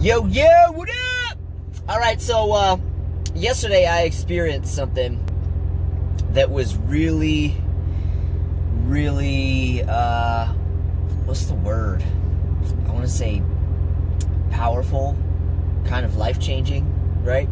Yo, what up? All right, so yesterday I experienced something that was really, what's the word? I want to say powerful, kind of life-changing, right?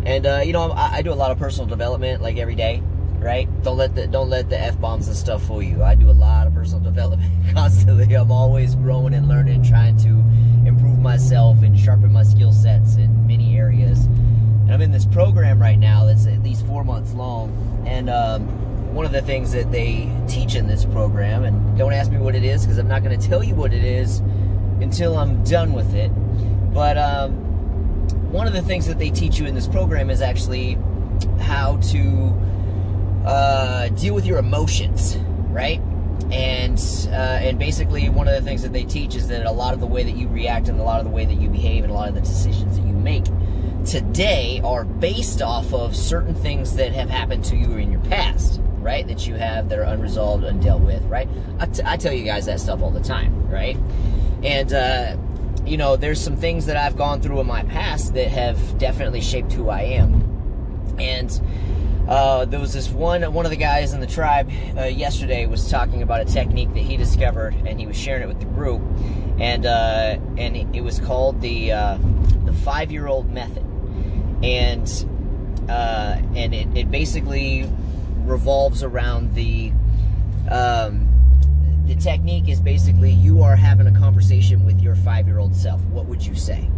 And you know, I do a lot of personal development, like every day, right? Don't let the F-bombs and stuff fool you. I do a lot of personal development constantly. I'm always growing and learning, trying to improve myself and sharpen my skill sets in many areas. And I'm in this program right now that's at least 4 months long. And one of the things that they teach in this program, and don't ask me what it is because I'm not going to tell you what it is until I'm done with it. But one of the things that they teach you in this program is actually how to deal with your emotions, right? And basically one of the things that they teach is that a lot of the way that you react and a lot of the way that you behave and a lot of the decisions that you make today are based off of certain things that have happened to you in your past, right? That you have that are unresolved, undealt with, right? I tell you guys that stuff all the time, right? And you know, there's some things that I've gone through in my past that have definitely shaped who I am. And there was this one of the guys in the tribe yesterday was talking about a technique that he discovered, and he was sharing it with the group, and it was called the 5-year-old method, and it basically revolves around the technique is basically you are having a conversation with your 5-year-old self. What would you say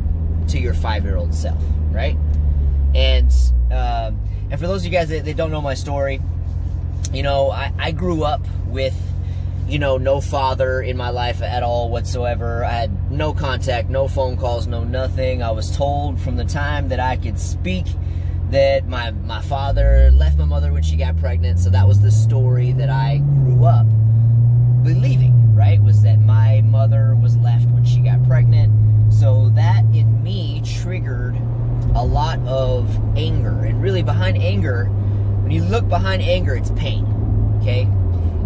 to your 5-year-old self, right? And for those of you guys that don't know my story, you know, I grew up with, you know, no father in my life at all whatsoever. I had no contact, no phone calls, no nothing. I was told from the time that I could speak that my father left my mother when she got pregnant. So that was the story that I grew up believing, right? Was that my mother was left when she got pregnant. So that in me triggered a lot of anger, and really behind anger, when you look behind anger, it's pain, okay?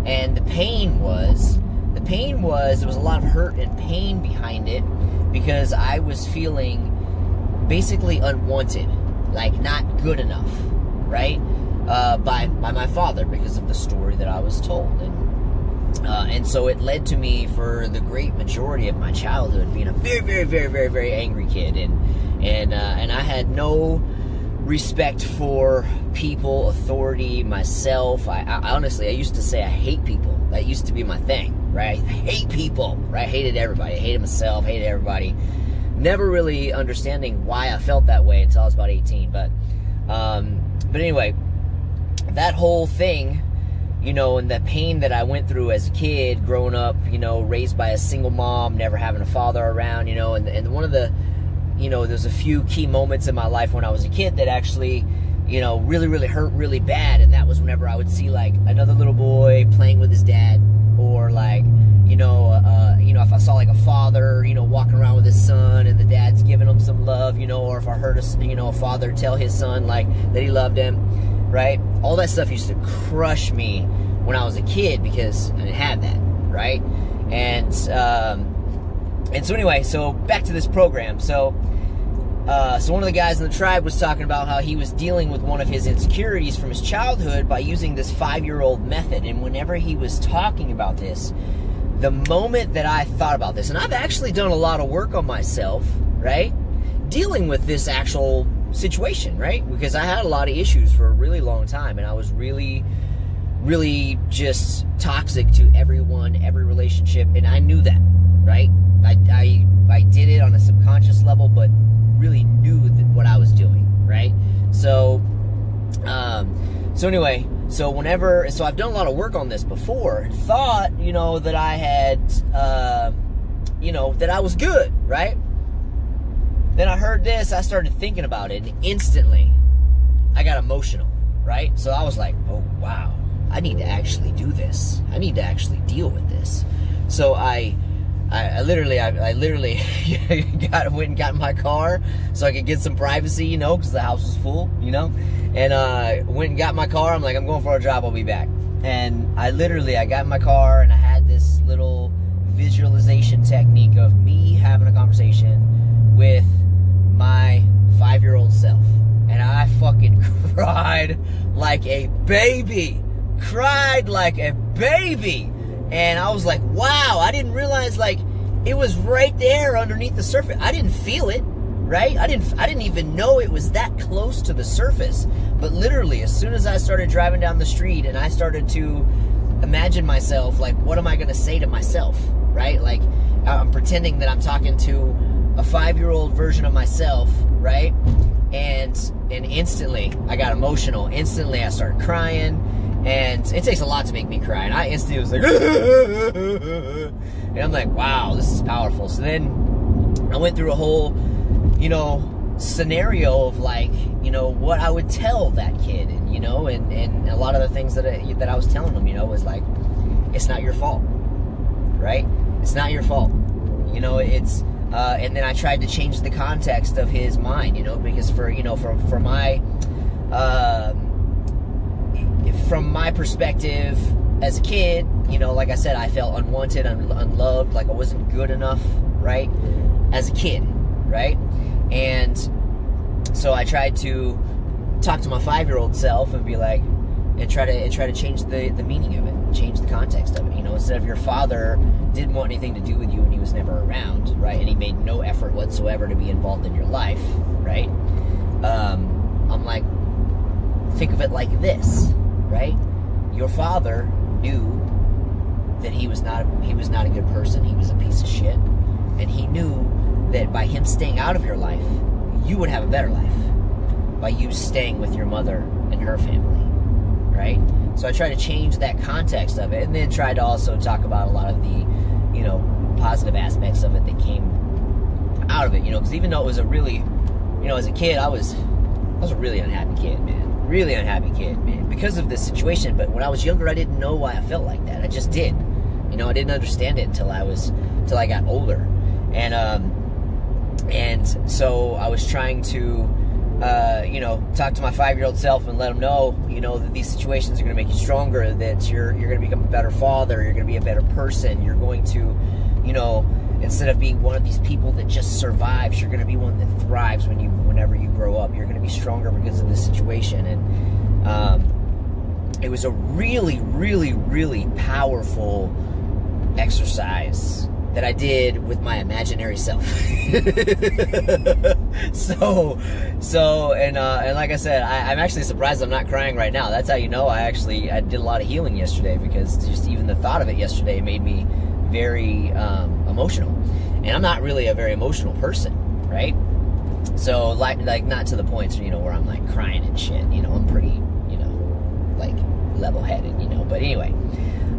And the pain was there was a lot of hurt and pain behind it because I was feeling basically unwanted, like not good enough, right? By my father because of the story that I was told. And so it led to me for the great majority of my childhood being a very angry kid, and I had no respect for people, authority, myself. I honestly, I used to say I hate people. That used to be my thing, right? I hate people, right? I hated everybody. I hated myself, hated everybody. Never really understanding why I felt that way until I was about 18. But anyway, that whole thing, you know, and the pain that I went through as a kid, growing up, you know, raised by a single mom, never having a father around, you know, and one of the, you know, there's a few key moments in my life when I was a kid that actually, you know, really hurt really bad, and that was whenever I would see, like, another little boy playing with his dad, or, like, you know, if I saw, like, a father, you know, walking around with his son, and the dad's giving him some love, you know, or if I heard, a father tell his son, like, that he loved him, right? All that stuff used to crush me when I was a kid because I didn't have that, right? And so anyway, so back to this program. So one of the guys in the tribe was talking about how he was dealing with one of his insecurities from his childhood by using this 5-year-old method. And whenever he was talking about this, the moment that I thought about this, and I've actually done a lot of work on myself, right? Dealing with this actual situation, right? Because I had a lot of issues for a really long time, and I was really just toxic to everyone, every relationship, and I knew that, right? I did it on a subconscious level, but really knew what I was doing, right? So anyway, so I've done a lot of work on this before, thought, you know, that I had, you know, that I was good, right? Then I heard this, I started thinking about it, and instantly I got emotional, right? So I was like, oh, wow, I need to actually do this. I need to actually deal with this. So I literally went and got in my car so I could get some privacy, you know, because the house was full, you know, and went and got my car. I'm like, I'm going for a drive, I'll be back. And I got in my car, and I had this little visualization technique of me having a conversation with cried like a baby. Cried like a baby. And I was like, wow, I didn't realize, like, it was right there underneath the surface. I didn't feel it, right? I didn't even know it was that close to the surface. But literally, as soon as I started driving down the street and I started to imagine myself, like, what am I going to say to myself, right? Like, I'm pretending that I'm talking to a 5-year-old version of myself, right? And instantly, I got emotional. Instantly, I started crying. And it takes a lot to make me cry. And I instantly was like, and I'm like, wow, this is powerful. So then I went through a whole, you know, scenario of, like, you know, what I would tell that kid. And, you know, and a lot of the things that I was telling him, you know, was like, it's not your fault, right? It's not your fault. You know, it's, and then I tried to change the context of his mind, you know, because from my perspective as a kid, you know, like I said, I felt unwanted, unloved, like I wasn't good enough, right, as a kid, right? And so I tried to talk to my 5-year-old self and be like, and try to change the meaning of it, change the context of it. You know, instead of your father didn't want anything to do with you and he was never around, right, and he made no effort whatsoever to be involved in your life, right? I'm like, think of it like this, right? Your father knew that he was not a good person. He was a piece of shit, and he knew that by him staying out of your life, you would have a better life by you staying with your mother and her family, right? So I tried to change that context of it, and then tried to also talk about a lot of the, you know, positive aspects of it that came out of it, you know, because even though it was a really, you know, as a kid, I was a really unhappy kid, man. Really unhappy kid, man, because of this situation. But when I was younger, I didn't know why I felt like that. I just did. You know, I didn't understand it until I got older. And so I was trying to, you know, talk to my 5-year-old self and let him know, you know, that these situations are going to make you stronger, that you're going to become a better father, you're going to be a better person, you're going to, you know, instead of being one of these people that just survives, you're going to be one that thrives whenever you grow up. You're going to be stronger because of this situation. And it was a really, really, really powerful exercise that I did with my imaginary self. So, and like I said, I'm actually surprised I'm not crying right now. That's how you know I did a lot of healing yesterday, because just even the thought of it yesterday made me very emotional. And I'm not really a very emotional person, right? So like not to the point, you know, where I'm like crying and shit. You know, I'm pretty, you know, like level-headed, you know. But anyway,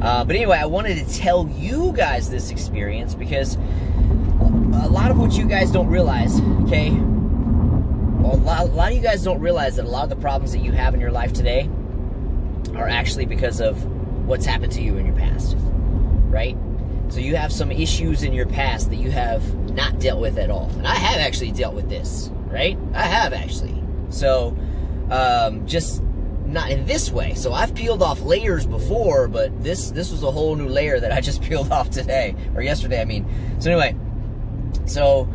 I wanted to tell you guys this experience because a lot of what you guys don't realize, okay? A lot of you guys don't realize that a lot of the problems that you have in your life today are actually because of what's happened to you in your past, right? So you have some issues in your past that you have not dealt with at all. And I have actually dealt with this, right? I have actually. So, just not in this way. So I've peeled off layers before, but this was a whole new layer that I just peeled off today, or yesterday, I mean. So anyway, so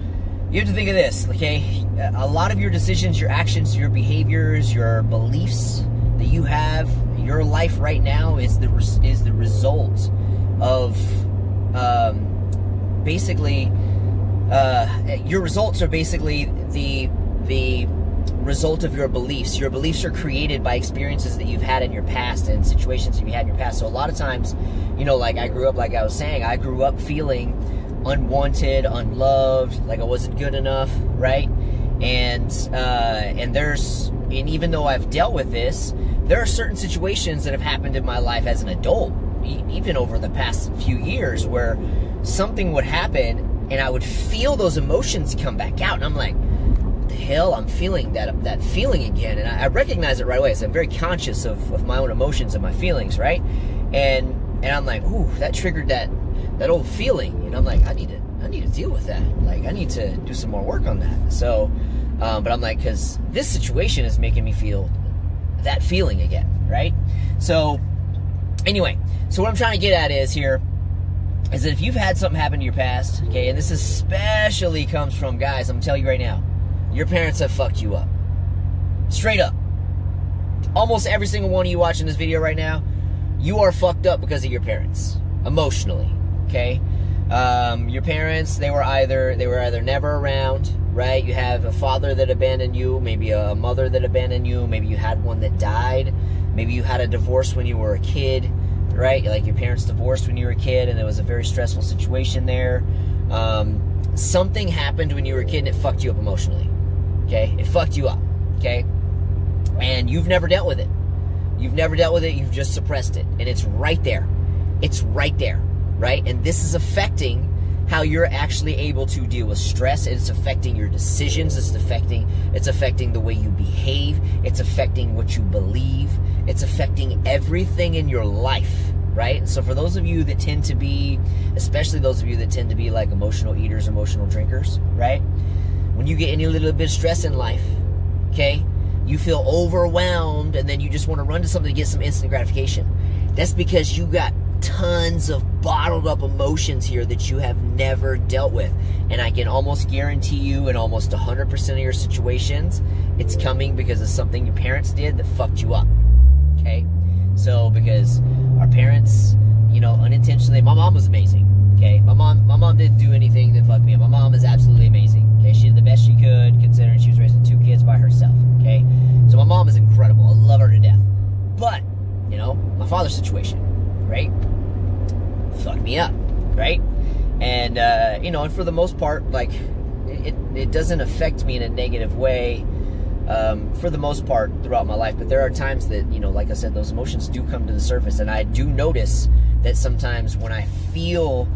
you have to think of this, okay? A lot of your decisions, your actions, your behaviors, your beliefs that you have, your life right now is the result of basically, your results are basically the result of your beliefs. Your beliefs are created by experiences that you've had in your past and situations that you've had in your past. So a lot of times, you know, like I grew up, like I was saying, I grew up feeling unwanted, unloved, like I wasn't good enough, right? And even though I've dealt with this, there are certain situations that have happened in my life as an adult, even over the past few years, where something would happen and I would feel those emotions come back out, and I'm like, what the hell, I'm feeling that feeling again. And I recognize it right away. So I'm very conscious of my own emotions and my feelings, right? And I'm like, ooh, that triggered that old feeling, and I'm like, I need to deal with that. Like, I need to do some more work on that. So but I'm like, because this situation is making me feel that feeling again, right? So anyway, so what I'm trying to get at is that if you've had something happen to your past, okay, and this especially comes from, guys, I'm telling you right now, your parents have fucked you up. Straight up. almost every single one of you watching this video right now, you are fucked up because of your parents, emotionally, okay? Your parents, they were either never around, right? You have a father that abandoned you, maybe a mother that abandoned you, maybe you had one that died, maybe you had a divorce when you were a kid, right? Like your parents divorced when you were a kid and it was a very stressful situation there. Something happened when you were a kid and it fucked you up emotionally, okay? It fucked you up, okay? And you've never dealt with it. You've never dealt with it, you've just suppressed it. And it's right there. It's right there, right? And this is affecting how you're actually able to deal with stress. It's affecting your decisions. It's affecting the way you behave. It's affecting what you believe. It's affecting everything in your life, right? So for those of you that tend to be, especially those of you that tend to be like emotional eaters, emotional drinkers, right? When you get any little bit of stress in life, okay, you feel overwhelmed and then you just want to run to something to get some instant gratification. That's because you got tons of bottled up emotions here that you have never dealt with. And I can almost guarantee you in almost 100% of your situations, it's coming because of something your parents did that fucked you up, okay? So because our parents, you know, unintentionally, my mom was amazing, okay? My mom didn't do anything that fucked me up. My mom is absolutely amazing, okay? She did the best she could considering she was raising 2 kids by herself, okay? So my mom is incredible. I love her to death. But, you know, my father's situation, right? Fucked me up, right? And, you know, and for the most part, like, it doesn't affect me in a negative way for the most part throughout my life. But there are times that, you know, like I said, those emotions do come to the surface. And I do notice that sometimes when I feel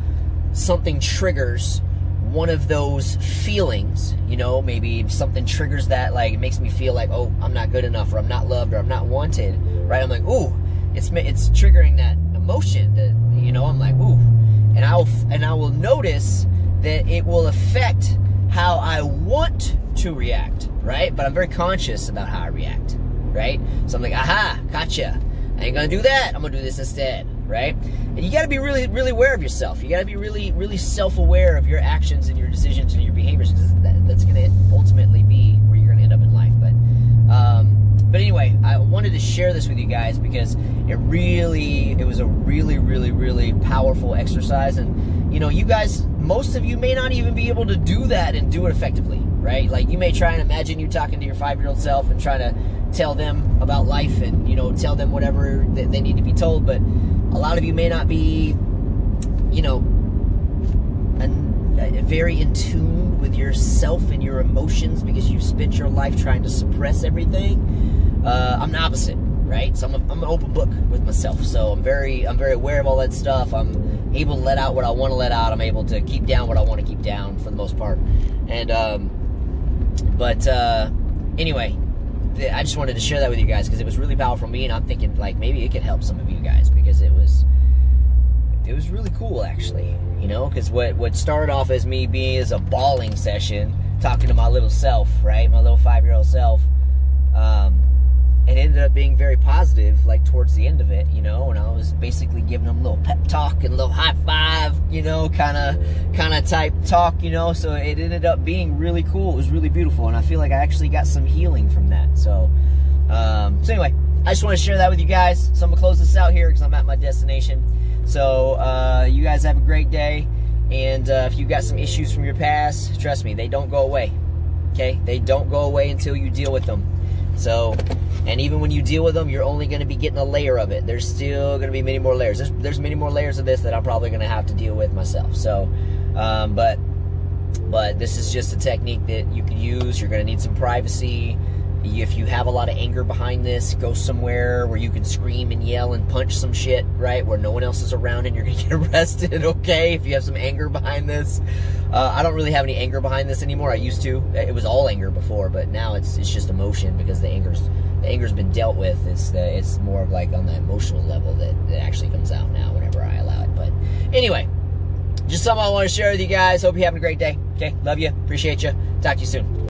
something triggers one of those feelings, you know, maybe something triggers that, like, it makes me feel like, oh, I'm not good enough, or I'm not loved, or I'm not wanted, right? I'm like, ooh, it's triggering that emotion that, you know, I'm like, ooh, and I will notice that it will affect how I want to react, right? But I'm very conscious about how I react, right? So I'm like, aha, gotcha. I ain't gonna do that. I'm gonna do this instead, right? And you gotta be really, really aware of yourself. You gotta be really, really self-aware of your actions and your decisions and your behaviors, because that's gonna ultimately be where you're gonna end up in life. But anyway, I wanted to share this with you guys because it was a really, really, really powerful exercise. And, you know, you guys, most of you may not even be able to do that and do it effectively, right? Like, you may try and imagine you talking to your 5-year-old self and trying to tell them about life and, you know, tell them whatever that they need to be told. But a lot of you may not be, you know, very in tune with yourself and your emotions because you've spent your life trying to suppress everything. I'm the opposite, right? So I'm an open book with myself. So I'm very aware of all that stuff. I'm able to let out what I want to let out. I'm able to keep down what I want to keep down for the most part. And anyway, I just wanted to share that with you guys because it was really powerful for me, and I'm thinking like maybe it could help some of you guys because it was really cool actually, you know, because what started off as me being as a bawling session, talking to my little self, right, my little 5-year-old self, it ended up being very positive, like towards the end of it, you know, and I was basically giving them a little pep talk and a little high five, you know, kind of type talk, you know, so it ended up being really cool. It was really beautiful, and I feel like I actually got some healing from that. So anyway, I just want to share that with you guys. So I'm gonna close this out here because I'm at my destination. So you guys have a great day, and if you got some issues from your past, trust me, they don't go away, okay? They don't go away until you deal with them. So, and even when you deal with them, you're only going to be getting a layer of it. There's still going to be many more layers. There's many more layers of this that I'm probably going to have to deal with myself. So, but this is just a technique that you can use. You're going to need some privacy. If you have a lot of anger behind this, go somewhere where you can scream and yell and punch some shit, right? Where no one else is around and you're going to get arrested, okay? If you have some anger behind this. I don't really have any anger behind this anymore. I used to. It was all anger before, but now it's just emotion because the anger's been dealt with. It's more of like on the emotional level that actually comes out now whenever I allow it. But anyway, just something I want to share with you guys. Hope you're having a great day. Okay, love you. Appreciate you. Talk to you soon.